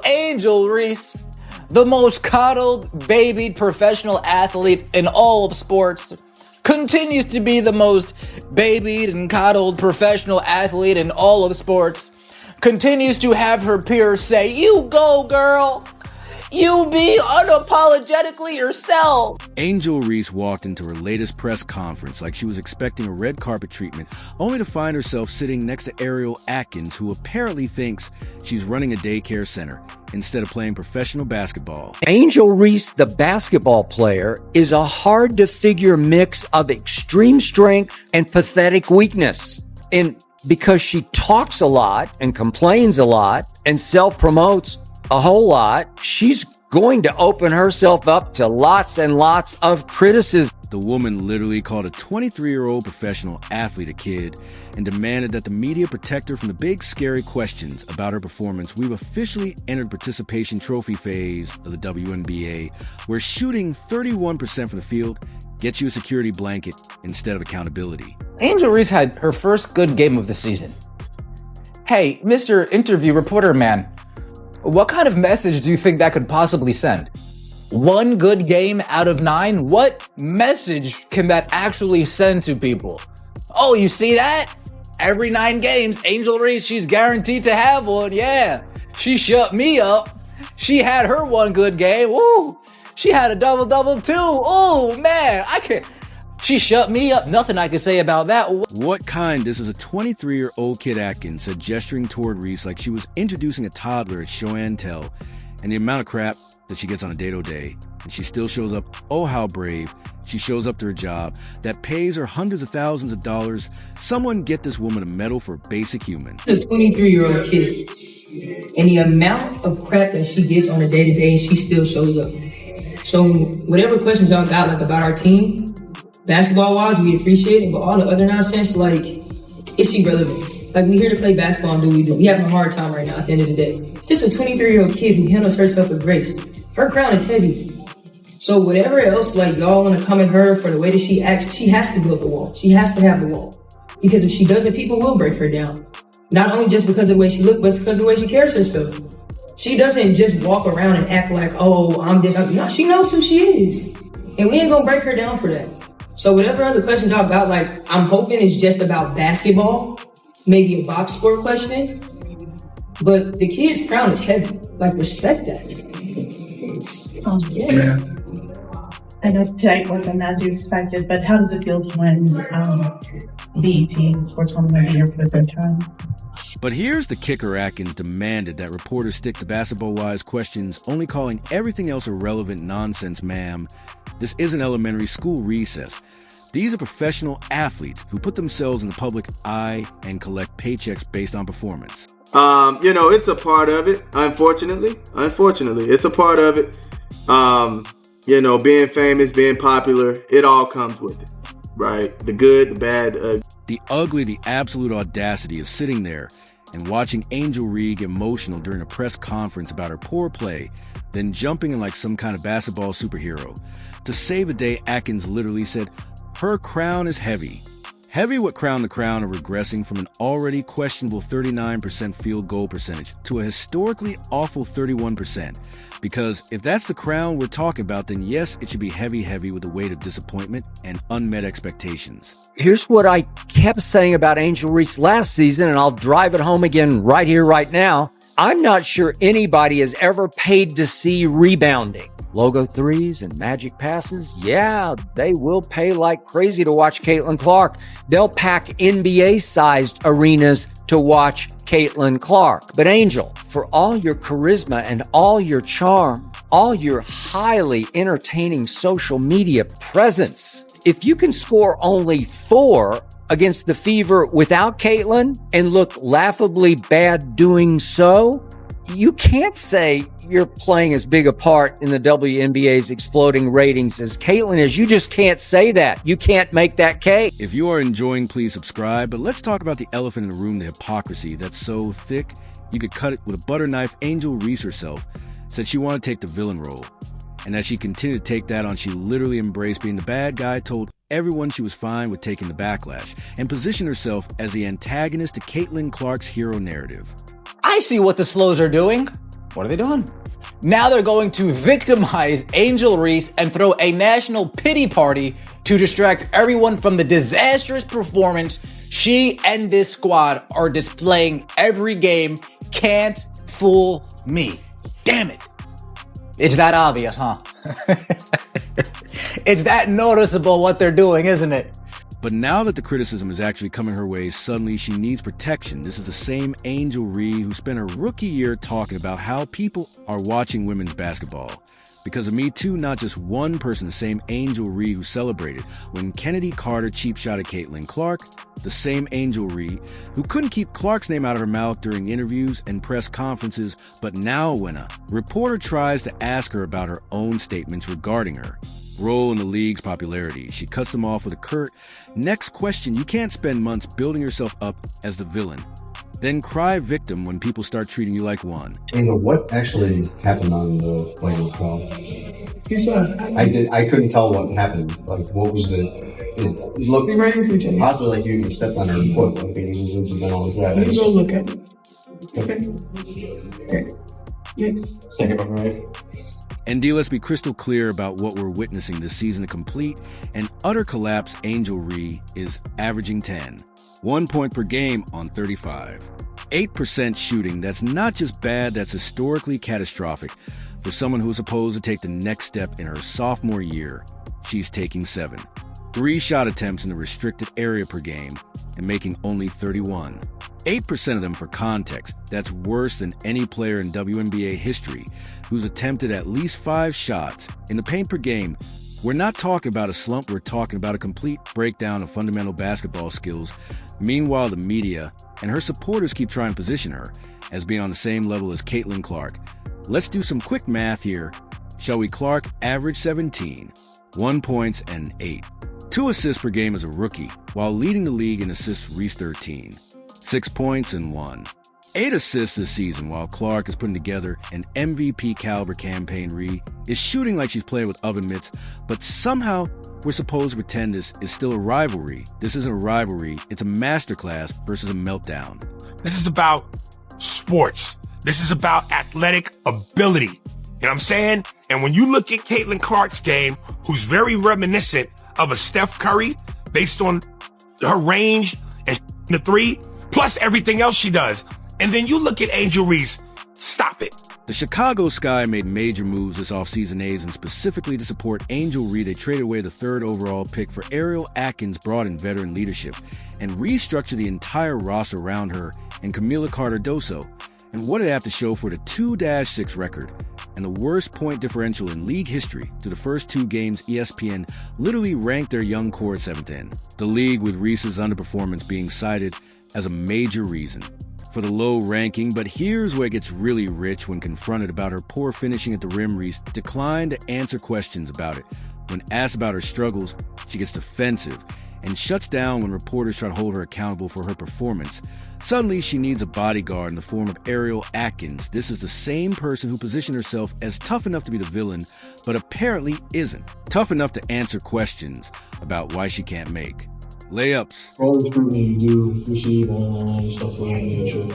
Angel Reese, the most coddled, babied professional athlete in all of sports, continues to be the most babied and coddled professional athlete in all of sports, continues to have her peers say, "You go, girl. You be unapologetically yourself." Angel Reese walked into her latest press conference like she was expecting a red carpet treatment, only to find herself sitting next to Ariel Atkins, who apparently thinks she's running a daycare center instead of playing professional basketball. Angel Reese, the basketball player, is a hard-to-figure mix of extreme strength and pathetic weakness. And because she talks a lot and complains a lot and self-promotes a whole lot, she's going to open herself up to lots and lots of criticism. The woman literally called a 23-year-old professional athlete a kid and demanded that the media protect her from the big, scary questions about her performance. We've officially entered participation trophy phase of the WNBA, where shooting 31% from the field gets you a security blanket instead of accountability. Angel Reese had her first good game of the season. Hey, Mr. Interview Reporter Man, what kind of message do you think that could possibly send? One good game out of 9? What message can that actually send to people? Oh, you see that? Every 9 games, Angel Reese, she's guaranteed to have one. Yeah, she shut me up. She had her one good game. Woo! She had a double-double too. Oh, man, she shut me up. Nothing I can say about that. What kind? This is a 23-year-old kid, Atkins said, gesturing toward Reese like she was introducing a toddler at show and tell, and the amount of crap that she gets on a day-to-day. And she still shows up. Oh, how brave. She shows up to her job that pays her hundreds of thousands of dollars. Someone get this woman a medal for basic human. The 23-year-old kid, and the amount of crap that she gets on a day-to-day, she still shows up. So whatever questions y'all got like about our team, basketball-wise, we appreciate it, but all the other nonsense, like, is she relevant? Like, we here to play basketball and do what we do. We having a hard time right now at the end of the day. Just a 23-year-old kid who handles herself with grace. Her crown is heavy. So whatever else, like, y'all want to come at her for the way that she acts, she has to build the wall. She has to have the wall. Because if she doesn't, people will break her down. Not only just because of the way she looks, but because of the way she carries herself. She doesn't just walk around and act like, oh, I'm this. No, she knows who she is. And we ain't gonna break her down for that. So whatever other questions y'all got, like, I'm hoping it's just about basketball, maybe a box score question. But the kid's crown is heavy. Like, respect that. Yeah. I know tonight wasn't as you expected, but how does it feel to win BET Sports Woman of the Year for the third time? But here's the kicker. Atkins demanded that reporters stick to basketball-wise questions, only calling everything else irrelevant nonsense, ma'am. This isn't elementary school recess. These are professional athletes who put themselves in the public eye and collect paychecks based on performance. It's a part of it, unfortunately. It's a part of it. Being famous, being popular, it all comes with it, right? The good, the bad, the ugly, the absolute audacity of sitting there and watching Angel Reese get emotional during a press conference about her poor play, then jumping in like some kind of basketball superhero. To save the day, Atkins literally said, her crown is heavy. Heavy would crown the crown of regressing from an already questionable 39% field goal percentage to a historically awful 31%. Because if that's the crown we're talking about, then yes, it should be heavy with the weight of disappointment and unmet expectations. Here's what I kept saying about Angel Reese last season, and I'll drive it home again right here, right now. I'm not sure anybody has ever paid to see rebounding. Logo threes and magic passes, yeah, they will pay like crazy to watch Caitlin Clark. They'll pack NBA-sized arenas to watch Caitlin Clark. But Angel, for all your charisma and all your charm, all your highly entertaining social media presence, if you can score only 4 against the Fever without Caitlin and look laughably bad doing so, you can't say you're playing as big a part in the WNBA's exploding ratings as Caitlin is. You just can't say that. You can't make that case. If you are enjoying, please subscribe. But let's talk about the elephant in the room, the hypocrisy that's so thick you could cut it with a butter knife. Angel Reese herself said she wanted to take the villain role. And as she continued to take that on, she literally embraced being the bad guy, told everyone she was fine with taking the backlash, and positioned herself as the antagonist to Caitlin Clark's hero narrative. I see what the slows are doing. What are they doing? Now they're going to victimize Angel Reese and throw a national pity party to distract everyone from the disastrous performance she and this squad are displaying every game. Can't fool me. Damn it. It's that obvious, huh? It's that noticeable what they're doing, isn't it? But now that the criticism is actually coming her way, suddenly she needs protection. This is the same Angel Reese who spent her rookie year talking about how people are watching women's basketball. Because of Me Too, not just one person, the same Angel Reese who celebrated when Kennedy Carter cheap shot at Caitlin Clark, the same Angel Reese who couldn't keep Clark's name out of her mouth during interviews and press conferences, but now when a reporter tries to ask her about her own statements regarding her role in the league's popularity, she cuts them off with a curt, "Next question, you can't spend months building yourself up as the villain, then cry victim when people start treating you like one." Angel, what actually happened on the plane with Carl? You saw it. I couldn't tell what happened. Like, what was it looked We ran into each other. possibly like you stepped on her foot. Like, it was incidental as that. Let me go look at it. Okay. Next. Second from right. And D, let's be crystal clear about what we're witnessing this season. A complete and utter collapse. Angel Reese is averaging 10. 1 point per game on 35. 8% shooting. That's not just bad, that's historically catastrophic. For someone who was supposed to take the next step in her sophomore year, she's taking 7. 3 shot attempts in the restricted area per game and making only 31. 8% of them for context. That's worse than any player in WNBA history who's attempted at least 5 shots in the paint per game. We're not talking about a slump, we're talking about a complete breakdown of fundamental basketball skills. Meanwhile, the media and her supporters keep trying to position her as being on the same level as Caitlin Clark. Let's do some quick math here. Shall we? Clark averaged 17, 1 point and 8. 2 assists per game as a rookie, while leading the league in assists. Reese 13. 6 points and 1. 8 assists this season, while Clark is putting together an MVP caliber campaign. Reese is shooting like she's playing with oven mitts, but somehow we're supposed to pretend this is still a rivalry. This isn't a rivalry, it's a masterclass versus a meltdown. This is about sports. This is about athletic ability. You know what I'm saying? And when you look at Caitlin Clark's game, who's very reminiscent of a Steph Curry based on her range and the 3, plus everything else she does. And then you look at Angel Reese. Stop it. The Chicago Sky made major moves this offseason, and specifically to support Angel Reese. They traded away the 3rd overall pick for Ariel Atkins, brought in veteran leadership, and restructured the entire roster around her and Camila Carter-Doso. And what did it have to show for the 2-6 record and the worst point differential in league history? Through the first 2 games, ESPN literally ranked their young core at 7th in. The league, with Reese's underperformance being cited as a major reason for the low ranking. But here's where it gets really rich. When confronted about her poor finishing at the rim, Reese declined to answer questions about it. When asked about her struggles, she gets defensive and shuts down when reporters try to hold her accountable for her performance. Suddenly, she needs a bodyguard in the form of Ariel Atkins. This is the same person who positioned herself as tough enough to be the villain, but apparently isn't. Tough enough to answer questions about why she can't make layups. All the scrutiny you do receive online and stuff like that nature,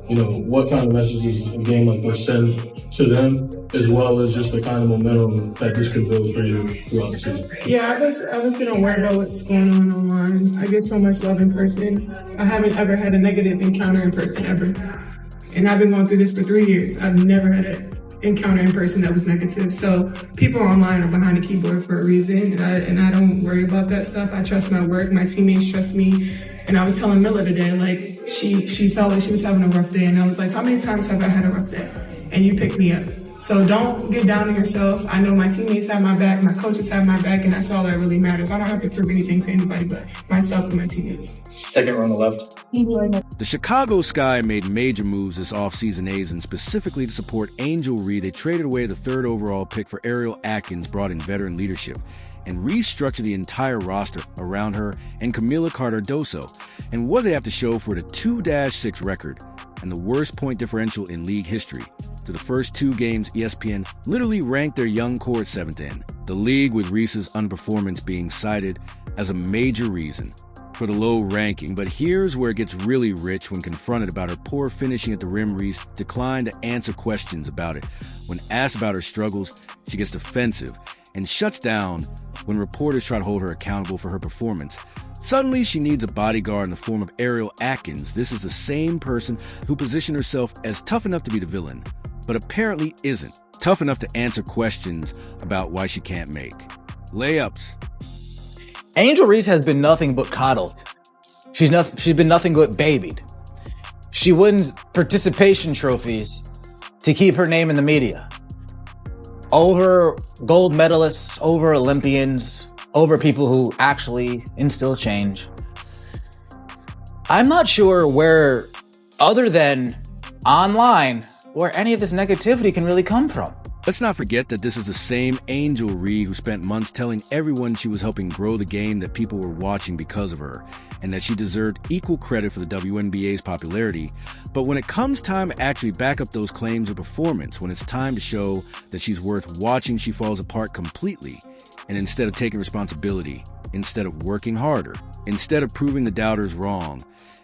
you know, what kind of messages a game like this send to them, as well as just the kind of momentum that this could build for you throughout the season? Yeah, I just don't worry about what's going on online. I get so much love in person. I haven't ever had a negative encounter in person ever. And I've been going through this for 3 years. I've never had an encounter in person that was negative. So people online are behind the keyboard for a reason, and I don't worry about that stuff. I trust my work. My teammates trust me. And I was telling Milla today, like, she felt like she was having a rough day, and I was like, how many times have I had a rough day? And you picked me up. So don't get down on yourself. I know my teammates have my back, my coaches have my back, and that's all that really matters. I don't have to prove anything to anybody but myself and my teammates. Second row on the left. The Chicago Sky made major moves this offseason, and specifically to support Angel Reese. They traded away the 3rd overall pick for Ariel Atkins, brought in veteran leadership, and restructured the entire roster around her and Camila Carter-Doso. And what did they have to show for the 2-6 record and the worst point differential in league history? Through the first 2 games, ESPN literally ranked their young core at 7th in. The league, with Reese's underperformance being cited as a major reason for the low ranking, but here's where it gets really rich when confronted about her poor finishing at the rim. Reese declined to answer questions about it. When asked about her struggles, she gets defensive and shuts down when reporters try to hold her accountable for her performance. Suddenly, she needs a bodyguard in the form of Ariel Atkins. This is the same person who positioned herself as tough enough to be the villain, but apparently isn't tough enough to answer questions about why she can't make layups. Angel Reese has been nothing but coddled. She's been nothing but babied. She wins participation trophies to keep her name in the media. Over gold medalists, over Olympians, over people who actually instill change. I'm not sure where, other than online, where any of this negativity can really come from. Let's not forget that this is the same Angel Reese who spent months telling everyone she was helping grow the game, that people were watching because of her, and that she deserved equal credit for the WNBA's popularity. But when it comes time to actually back up those claims of performance, when it's time to show that she's worth watching, she falls apart completely. And instead of taking responsibility, instead of working harder, instead of proving the doubters wrong,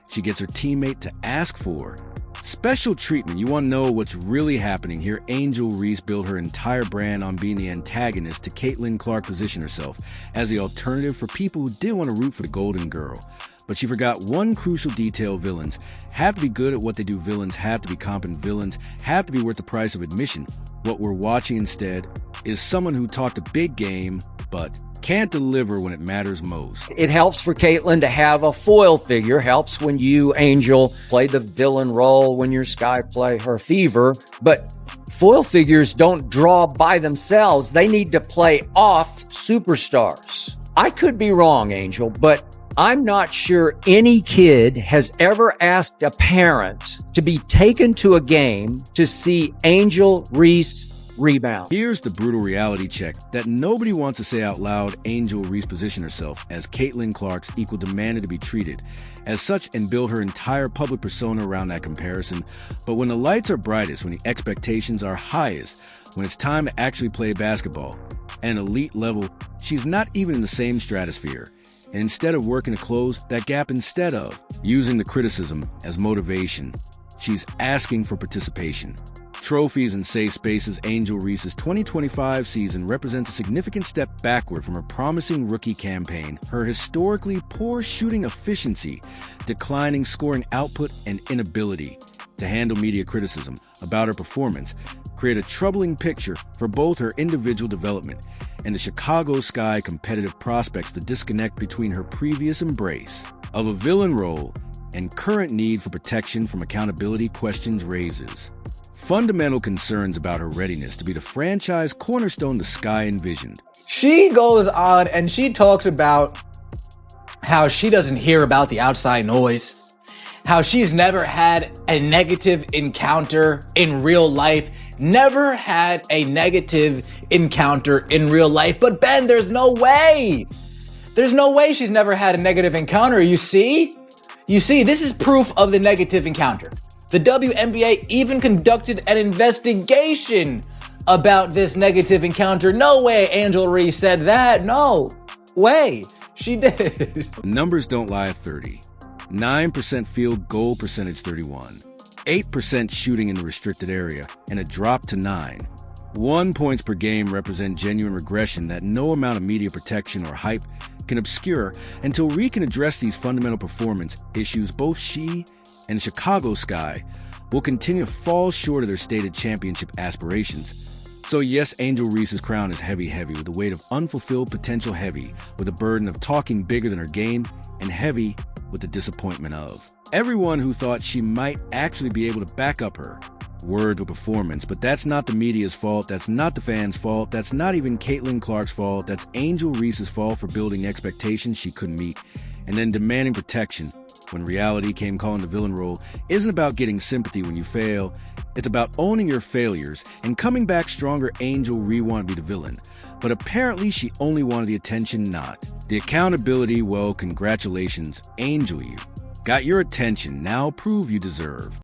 she gets her teammate to ask for special treatment. You want to know what's really happening here? Angel Reese built her entire brand on being the antagonist to Caitlin Clark, position herself as the alternative for people who did want to root for the Golden Girl. But she forgot one crucial detail: villains have to be good at what they do. Villains have to be competent. Villains have to be worth the price of admission. What we're watching instead is someone who talked a big game, but can't deliver when it matters most. It helps for Caitlin to have a foil figure. Helps when you, Angel, play the villain role, when your Sky play her Fever. But foil figures don't draw by themselves. They need to play off superstars. I could be wrong, Angel, but I'm not sure any kid has ever asked a parent to be taken to a game to see Angel Reese rebound. Here's the brutal reality check that nobody wants to say out loud. Angel Reese positioned herself as Caitlin Clark's equal, demanded to be treated as such, and built her entire public persona around that comparison. But when the lights are brightest, when the expectations are highest, when it's time to actually play basketball at an elite level, she's not even in the same stratosphere. And instead of working to close that gap, instead of using the criticism as motivation, she's asking for participation, trophies, and safe spaces. Angel Reese's 2025 season represents a significant step backward from her promising rookie campaign. Her historically poor shooting efficiency, declining scoring output, and inability to handle media criticism about her performance create a troubling picture for both her individual development and the Chicago Sky competitive prospects. The disconnect between her previous embrace of a villain role and current need for protection from accountability questions raises fundamental concerns about her readiness to be the franchise cornerstone the Sky envisioned. She goes on and she talks about how she doesn't hear about the outside noise, how she's never had a negative encounter in real life, never had a negative encounter in real life. But Ben, there's no way. There's no way she's never had a negative encounter. You see, this is proof of the negative encounter. The WNBA even conducted an investigation about this negative encounter. No way Angel Reese said that. No way she did. Numbers don't lie at 30. 9% field goal percentage, 31. 8% shooting in the restricted area, and a drop to 9. 1 points per game represent genuine regression that no amount of media protection or hype can obscure. Until Reese can address these fundamental performance issues, both she and the Chicago Sky will continue to fall short of their stated championship aspirations. So yes, Angel Reese's crown is heavy, with the weight of unfulfilled potential, heavy with the burden of talking bigger than her game, and heavy with the disappointment of everyone who thought she might actually be able to back up her word with performance. But that's not the media's fault, that's not the fans' fault, that's not even Caitlin Clark's fault. That's Angel Reese's fault for building expectations she couldn't meet and then demanding protection when reality came. Calling the villain role isn't about getting sympathy when you fail. It's about owning your failures and coming back stronger. Angel Reese wanted to be the villain, but apparently she only wanted the attention, not the accountability. Well, congratulations, Angel. You got your attention. Now prove you deserve